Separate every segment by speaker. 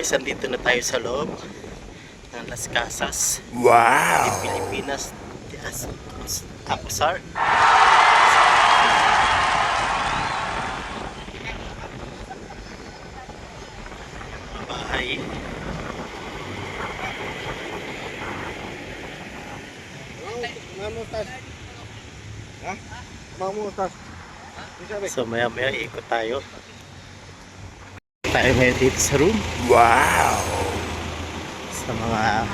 Speaker 1: guys, andito na tayo sa loob ng Las Casas.
Speaker 2: Wow!
Speaker 1: Pilipinas. Yes. Akusar. Bahay. So maya maya ikot tayo. Tayo ngayon dito sa room.
Speaker 2: Wow!
Speaker 1: Sa mga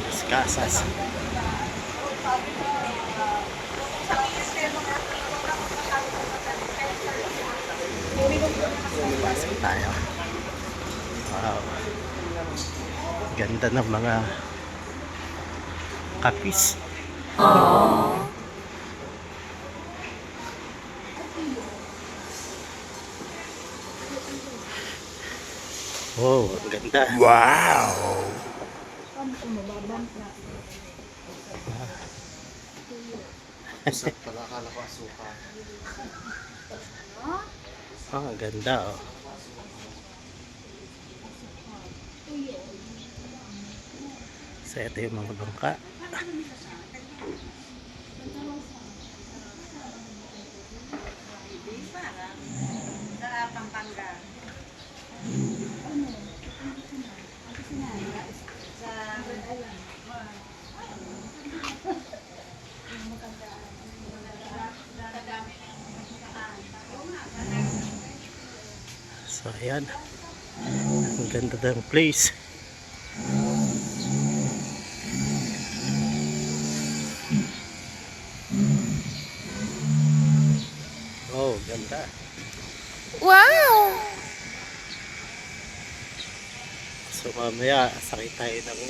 Speaker 1: Las Casas. Pasok tayo. Wow. Ganda ng mga kapis. Oh, ang ganda.
Speaker 2: Wow!
Speaker 1: Oh, ang ganda oh. So ito yung mga bangka. So ayan, ang ganda ng place. Oh, ganda.
Speaker 2: Wow!
Speaker 1: So mamaya sakay tayo ng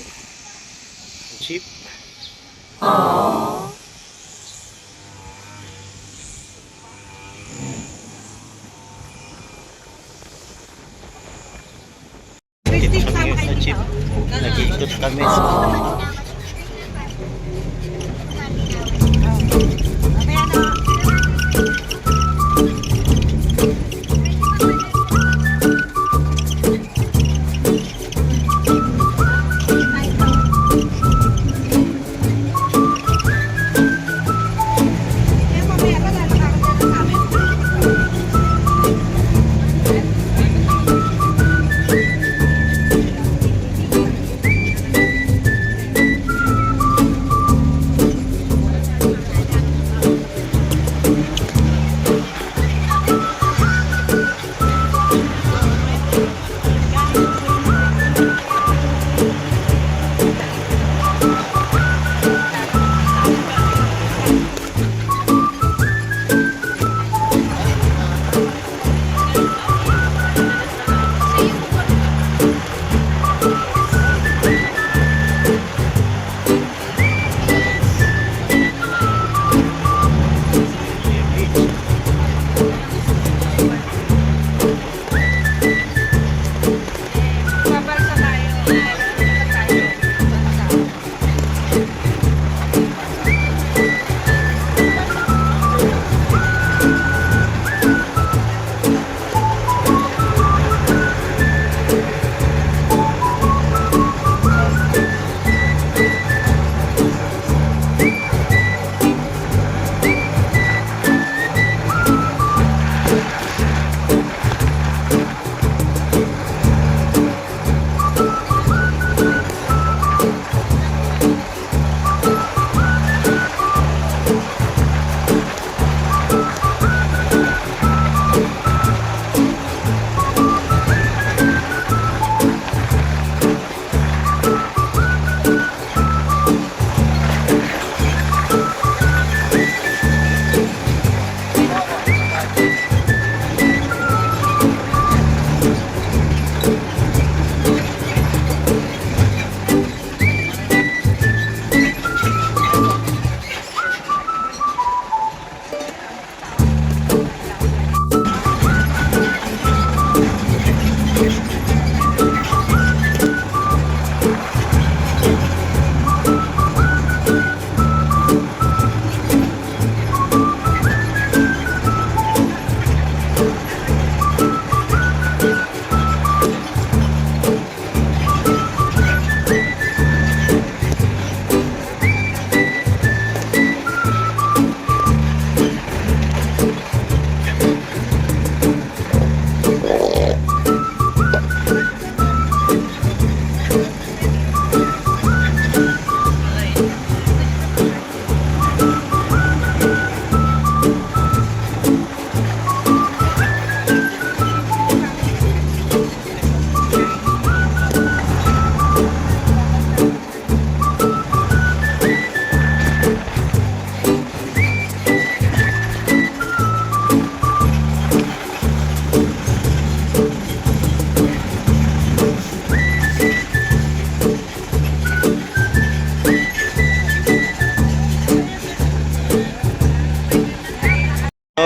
Speaker 1: jeep.
Speaker 2: Aww!
Speaker 1: Dito kami sa jeep. Nag-iikot kami sa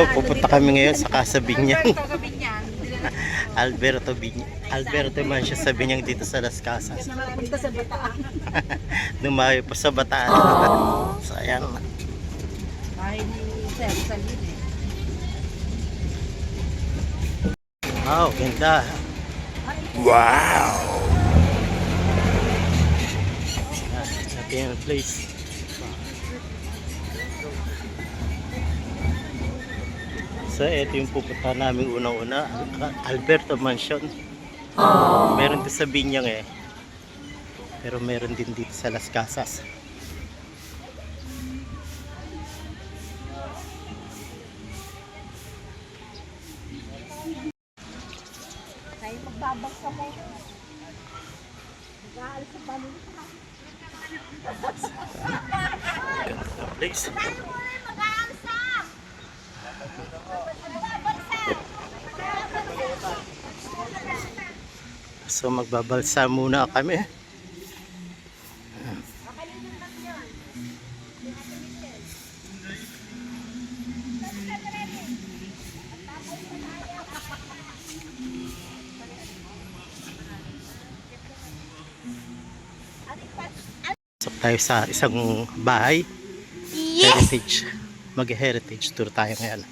Speaker 1: So, pupunta kami ngayon sa Casa Binyang.
Speaker 3: Alberto Gabinyang.
Speaker 1: Alberto Binyang. Alberto Mansion sa Binyang dito sa Las Casas.
Speaker 3: Punta sa Bataan.
Speaker 1: Dumayo po sa Bataan. So, ayan.
Speaker 3: Bahay ni Sir Saline.
Speaker 1: Wow, ganda.
Speaker 2: Wow.
Speaker 1: Happy yung place. So, ito yung pupunta namin unang-una. Alberto Mansion. Meron din sa Binyang eh. Pero meron din dito sa Las Casas.
Speaker 3: Tayo magbabag sa mo. Mag-aalis sa balon.
Speaker 1: Ganda ng place. So magbabalsa muna kami. Pasok tayo sa isang bahay. Heritage. Mag-heritage tour tayo ngayon.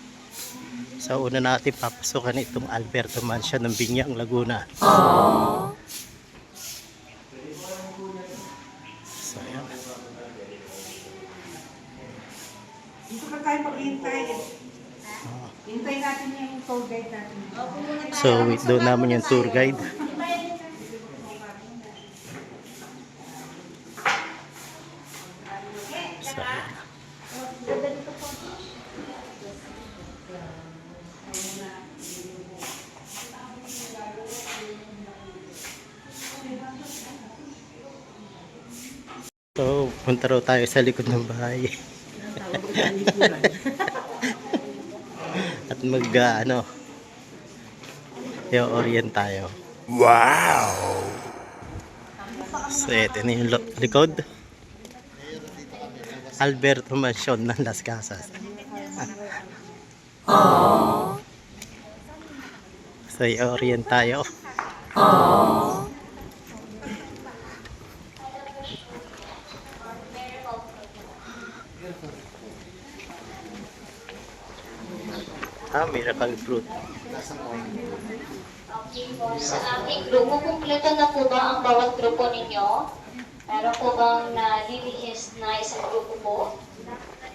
Speaker 1: So una natin papasukan itong Alberto Mansion ng Binyang, Laguna. So ayan.
Speaker 3: Dito ka tayo maghihintay. Hintay natin yung tour guide natin.
Speaker 1: So wait doon namin yung tour guide. So ayan. So, punta raw tayo sa likod ng bahay. At ano, i-orient tayo.
Speaker 2: Wow.
Speaker 1: So, ito na yung likod. Alberto Mansion ng Las Casas. So, i-orient tayo. Miracle fruit.
Speaker 4: Okay po, sa aking grupo, kumpleto na po ba ang bawat grupo ninyo? Meron po bang nalilihis na isang grupo po?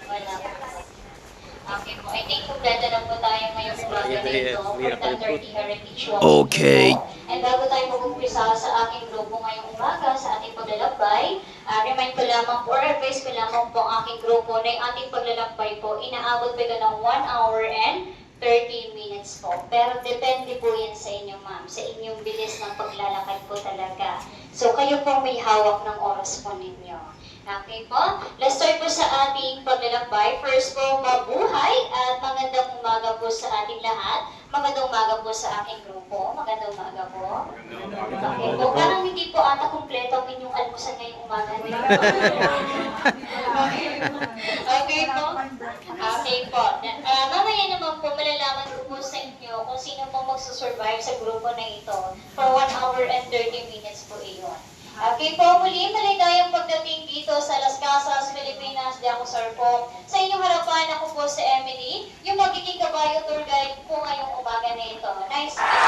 Speaker 4: Wala po. Okay po, I think kumpleto na po tayo ngayong umaga nito for the 30 Heritage Walk.
Speaker 2: Okay.
Speaker 4: And bago tayo mag-umpisa sa aking grupo ngayong umaga sa ating paglalakbay, remind ko lamang po or advice ko lamang po ang aking grupo na yung ating paglalakbay po, inaabot po ito ng 1 hour and 30 minutes po. Pero depende po yan sa inyo, ma'am. Sa inyong bilis ng paglalakad po talaga. So, kayo po may hawak ng oras po ninyo. Okay po? Let's start po sa ating paglalakbay. First po, mabuhay at magandang umaga po sa ating lahat. Magandang umaga po sa aking grupo. Magandang umaga po. Okay po. Parang hindi po ata kumpleto ang inyong almusan ngayong umaga nito. Okay po. Okay po. Mamaya naman po, malalaman ko po sa inyo kung sino po magsusurvive sa grupo na ito for 1 hour and 30 minutes po iyon. Okay po, muli maligayang pagdating dito sa Las Casas, Pilipinas. Di ako sir po. Sa inyong harapan, ako po si Emily, yung magiging kabayo tour guide po ngayong umaga na ito. Nice to meet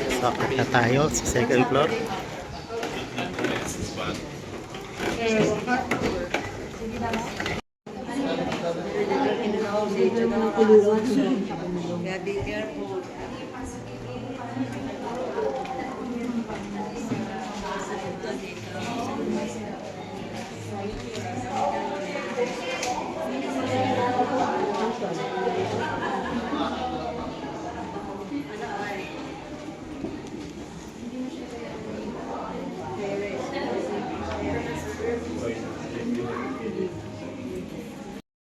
Speaker 4: you.
Speaker 1: So, akit na tayo sa second floor.
Speaker 3: Be careful.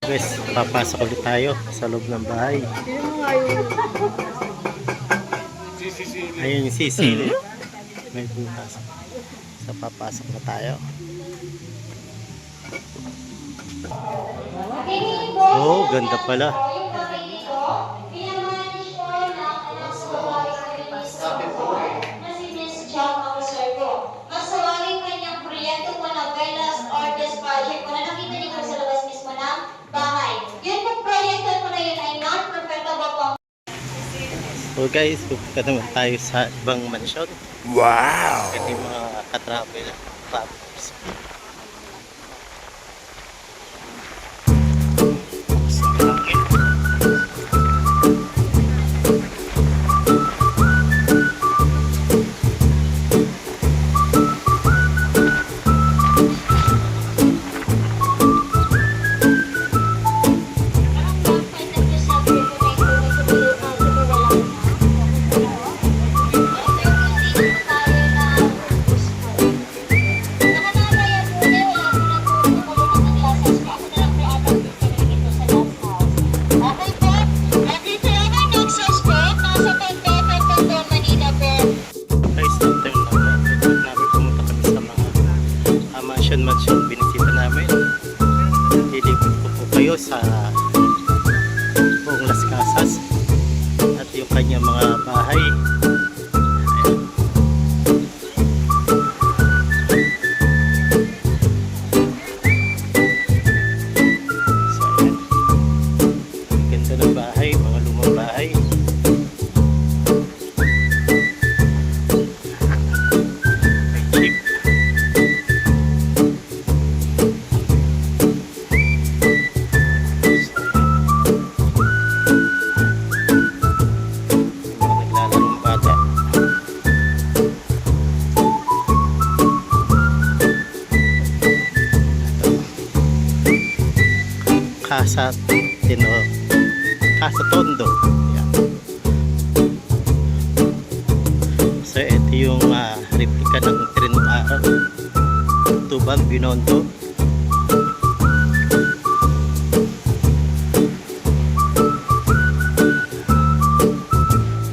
Speaker 1: Guys, papasok ulit tayo sa loob ng bahay. Ayun yung sisili. May butas. So papasok na tayo. Oh, ganda pala.
Speaker 4: Yung bahay nito, pinamanage po ng anak sa babae ko na si Miss Jack Ausergo. Masawari kanyang proyekto po na Velas Artist Project po na nakita niyo po sa labas mismo ng bahay. Yun po proyekto po na yun ay non-perfectable po.
Speaker 1: So guys, pupunta naman tayo sa ibang mansyon.
Speaker 2: Wow.
Speaker 1: Ito yung mga ka-travel. Travelers. Guys, sometime namin pumunta kami sa mga mansion binisita namin. Lilipot ko po kayo sa buong Las Casas at yung kanyang mga bahay. Ayan. So ayan, ganda ng bahay, mga lumang bahay. Cheap. Mga naglalarong bata. Casa Tondo. Yan. So ito yung replika ng Trenong Araw, Tubang Binondo.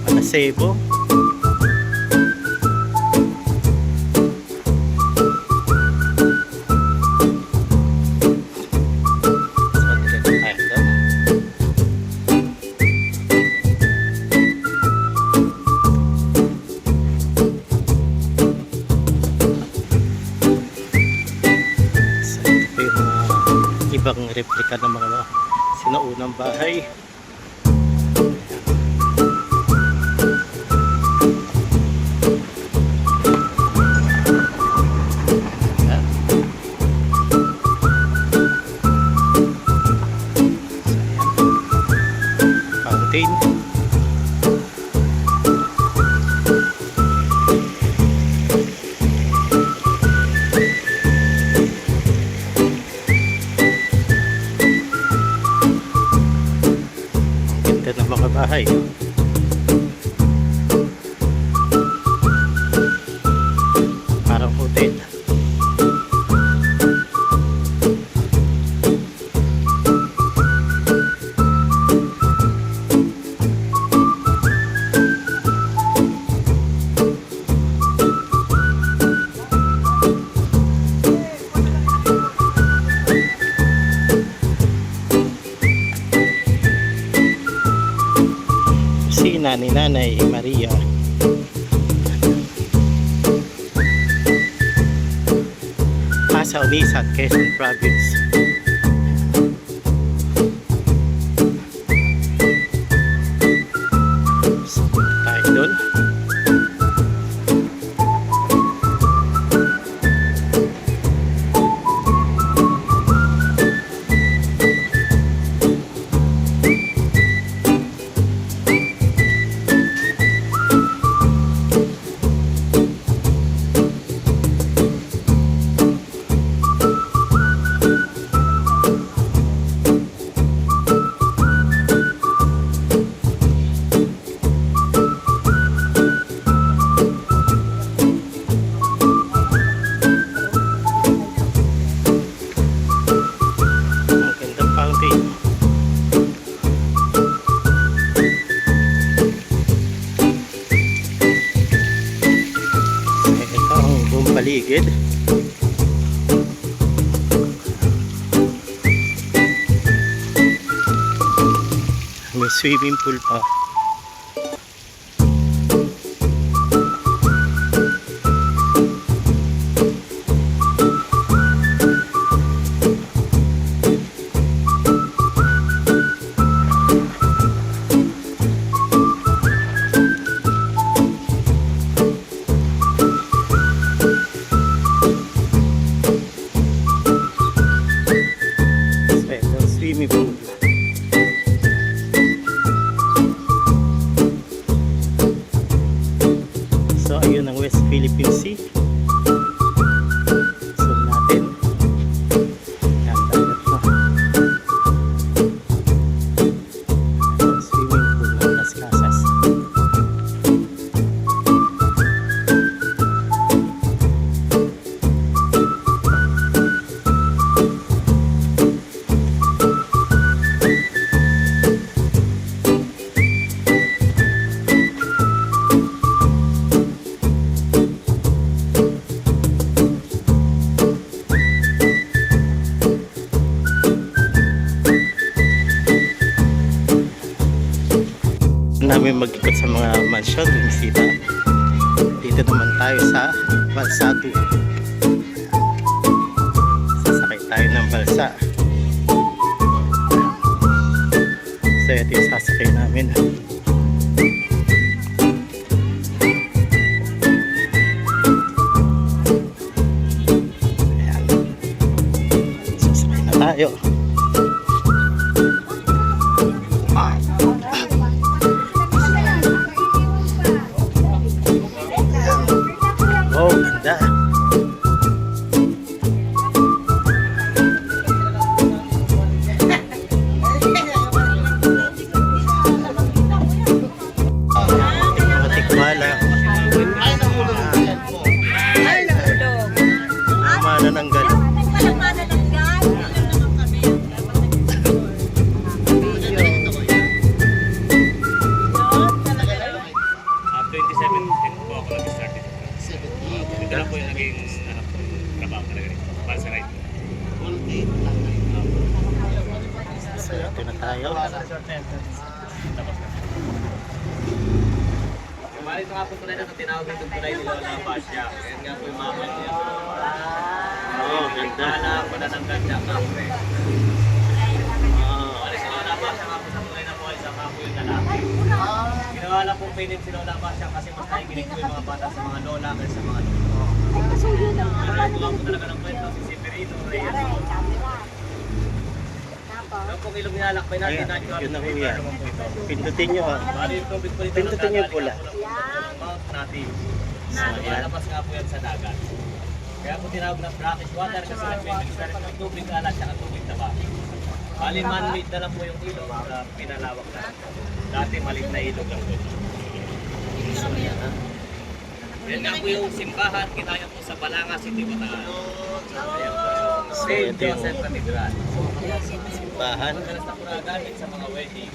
Speaker 1: Manasebo. So diretso tayo doon. So ito pa yung mga ibang replika ng mga sinaunang bahay. Ayan. Fountain. Ang ganda ng mga bahay. Parang hotel. Kusina ni Nanay Maria. Casa Unisan, Quezon Province. So, tayo doon. Ang gandang fountain. Ito ang buong paligid. swimming pool pa. So, ito, swimming pool. So, ayun ang West Philippine Sea. Zoom natin. Yan, dagat na. Ito, swimming pool ng Las Casas. Namin mag-ikot sa mga mansion, bumisita. Dito naman tayo sa Balsa 2. Sasakay tayo ng balsa. So ito yung sasakay namin. Ayan. Sasakay na tayo. Oh, ganda. Mga tikbala. Manananggal.
Speaker 5: Ito lang po yung naging trabaho talaga rin. Para sa ride.
Speaker 1: So, ito na tayo.
Speaker 5: Bali ito nga po tunay na tinawag itong tunay nila na Pasya. Ayan nga po yung mga niya.
Speaker 1: Oh, ganda.
Speaker 5: Alam ko na ng ganda nga po eh. Bali sila na Pasya nga po sa tunay na buhay sa mga po yung lalaki. Ginawa lang po pinit sila na Pasya kasi mas nakikinig po yung mga bata sa mga lola kaysa sa mga lolo. Pero ito po talaga ng kwento si Severino Reyes. Yung pong ilong nilalakbay natin
Speaker 1: Ayan,
Speaker 5: natural
Speaker 1: yun na po
Speaker 5: river
Speaker 1: yan.
Speaker 5: naman po ito.
Speaker 1: Pindutin nyo ha.
Speaker 5: Bali yung tubig po nito
Speaker 1: Pindutin niyo yung pula.
Speaker 5: Mount Natin.
Speaker 1: So, ayan.
Speaker 5: Lumalabas nga po yan sa dagat. Kaya po tinawag na brackish water kasi nagmimixer ng tubig alat at tubig taba. Bali man-made na lang po yung ilog na pinalawak na. Dati maliit na ilog lang po.
Speaker 1: So, ayan ha.
Speaker 5: Yan nga po yung simbahan, kinaya po sa Balanga City, Bataan. Ayan po yung
Speaker 1: So,
Speaker 5: St.
Speaker 1: ito yung-
Speaker 5: Joseph Cathedral.
Speaker 1: Bahan.
Speaker 5: Madalas na po nagamit sa mga wedding.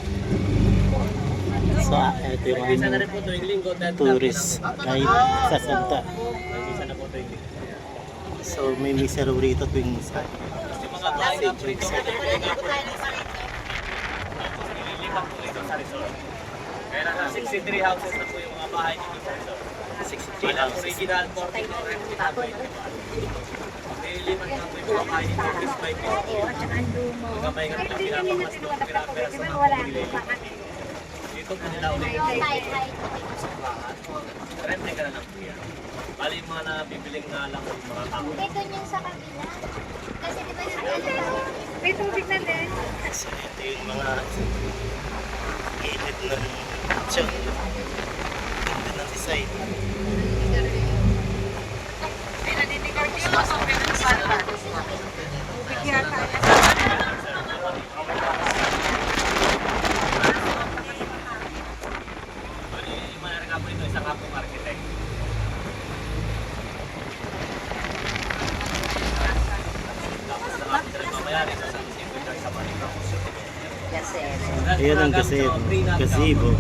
Speaker 1: So, ito yung
Speaker 5: Nag-isa na
Speaker 1: ano,
Speaker 5: rin po tuwing linggo. dahil
Speaker 1: tourist guide sa Santa.
Speaker 5: Nag-isa na po tuwing linggo.
Speaker 1: So, may misa raw rito tuwing misa.
Speaker 5: Yung mga bahay nga po ito, nililipat po ito sa resort. Kaya nasa 63 houses na po yung mga bahay dito sa resort.
Speaker 1: 63
Speaker 5: Walang
Speaker 1: houses.
Speaker 5: original 40 no replica 21. Nililipat nga po yung mga bahay dito piece by piece. Mga may nga nila pinapamas doon, pinapera sa mga nililipat. Dito po nila ulit sa bahay. Replica na lang po yan. Bali yung mga nabibiling nga lang yung mga tao.
Speaker 4: Ito yung sa kabila. Kasi di ba yung
Speaker 3: May tubig na din.
Speaker 1: So, ito yung mga gilid ng mansion. Ganda ng design.
Speaker 3: Tubig yata.
Speaker 5: Bali, yung mga nga po ito, isang nga pong architect. Tapos na nga po rin mamayari sa San Isidro at sa Manila.
Speaker 1: Ayan ang gazebo.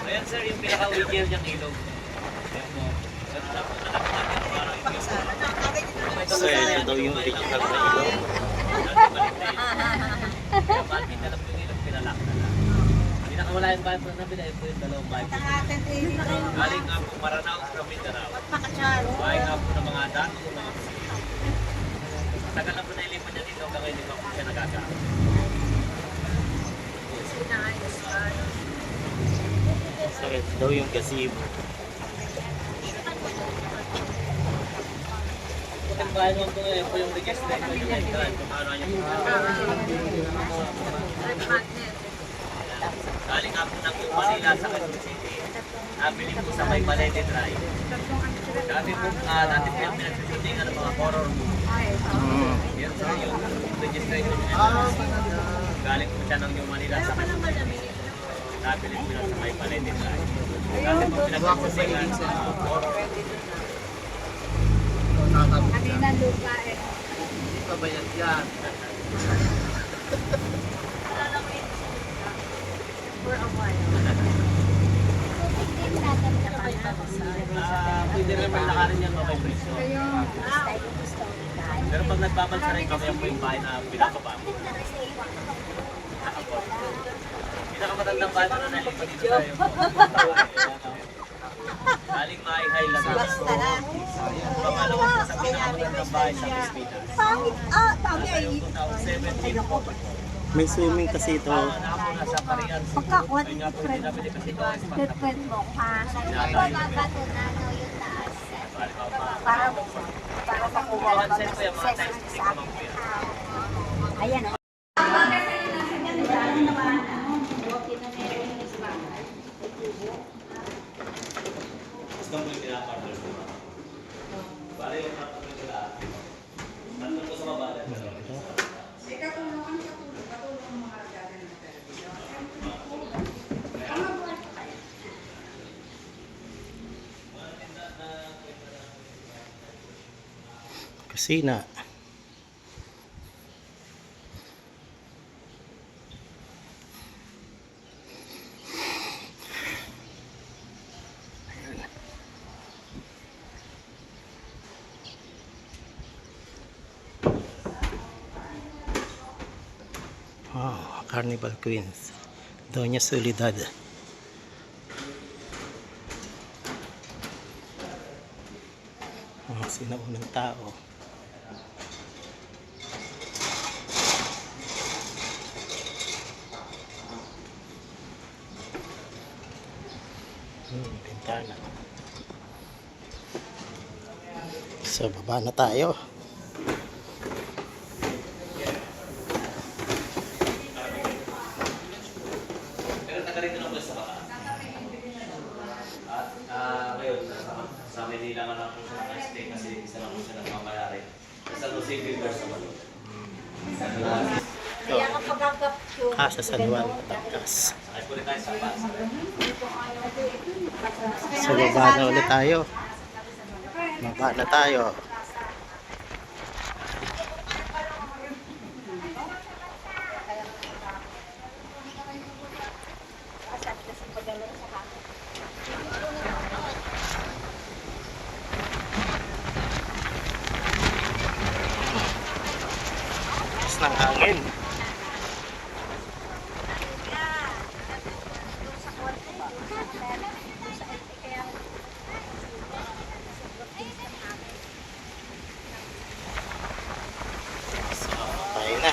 Speaker 5: Ayan sir, yung pinaka-wigil niyang ilog. Ayan po. Ito na po natin parang yung
Speaker 1: So, daw yung original na ilaw.
Speaker 5: Kaya bakit hindi alam yung ilang pinalak na lang. Hindi nakawala yung bahay po na pinay po yung dalawang bahay po. Galing nga po Maranao from Mindanao. Bahay nga po ng mga dato, mga kusina. Tagal na po na ilipan niya dito hanggang ngayon hindi pa po siya nagagamit.
Speaker 1: So ito daw yung gazebo.
Speaker 5: Ang bahay mo po ngayon po yung registration yung entrance kung ano yung galing nga po ng Manila sa Quezon City. Nabili po sa may Balete Drive. Dati po yung pinagsushootingan ng mga horror movie. Yan po yung registration yung entrance. Galing po siya ng New Manila sa Quezon City. Nabili po yan sa may Balete Drive. Dati po pinagsushootingan sa horror movie.
Speaker 3: Kanina lupa eh.
Speaker 5: Hindi pa bayad yan.
Speaker 3: For a while.
Speaker 5: Pwede naman lakarin yan mamay presyo. Pero pag nagbabalsa rin kami yan po yung bahay na pinapaba mo. Pinakamatandang bahay na nalipat dito tayo. Galing Maayhay lang. Pangalawa po sa pinakamatandang bahay sa Pispitas. Yung 2017 po.
Speaker 1: May swimming kasi ito.
Speaker 5: Nakapuna sa Parian.
Speaker 3: Pagkakuha
Speaker 5: Ayun nga po, hindi namin kasi ito.
Speaker 3: Pwede mo ha.
Speaker 5: Para
Speaker 3: Para makuha
Speaker 5: Ayan, siyempre, yung mga times 6 naman po yan.
Speaker 3: Ayan.
Speaker 5: Gusto mo yung pinapartners mo ba? Bale yung partner nila. Nandun ko sa baba.
Speaker 1: Kusina. Wow, Carnival Queens. Doña Soledad. Ang sinaunang tao. Bintana. So, baba na tayo.
Speaker 5: Pero taga rito lang po sa baka. At ngayon, sa Manila nga lang po siya naka-stay kasi isa lang po siya nagmamayari. Sa Lucille Builders naman.
Speaker 3: Kaya kapag agap
Speaker 1: Sa San Juan, Batangas.
Speaker 5: Ay po rin tayo sa Pasa.
Speaker 1: So, baba na ulit tayo. Baba na tayo. Tapos ng hangin. Tayo na.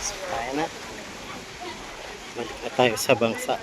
Speaker 1: Tayo na. Balik na tayo sa bangsa.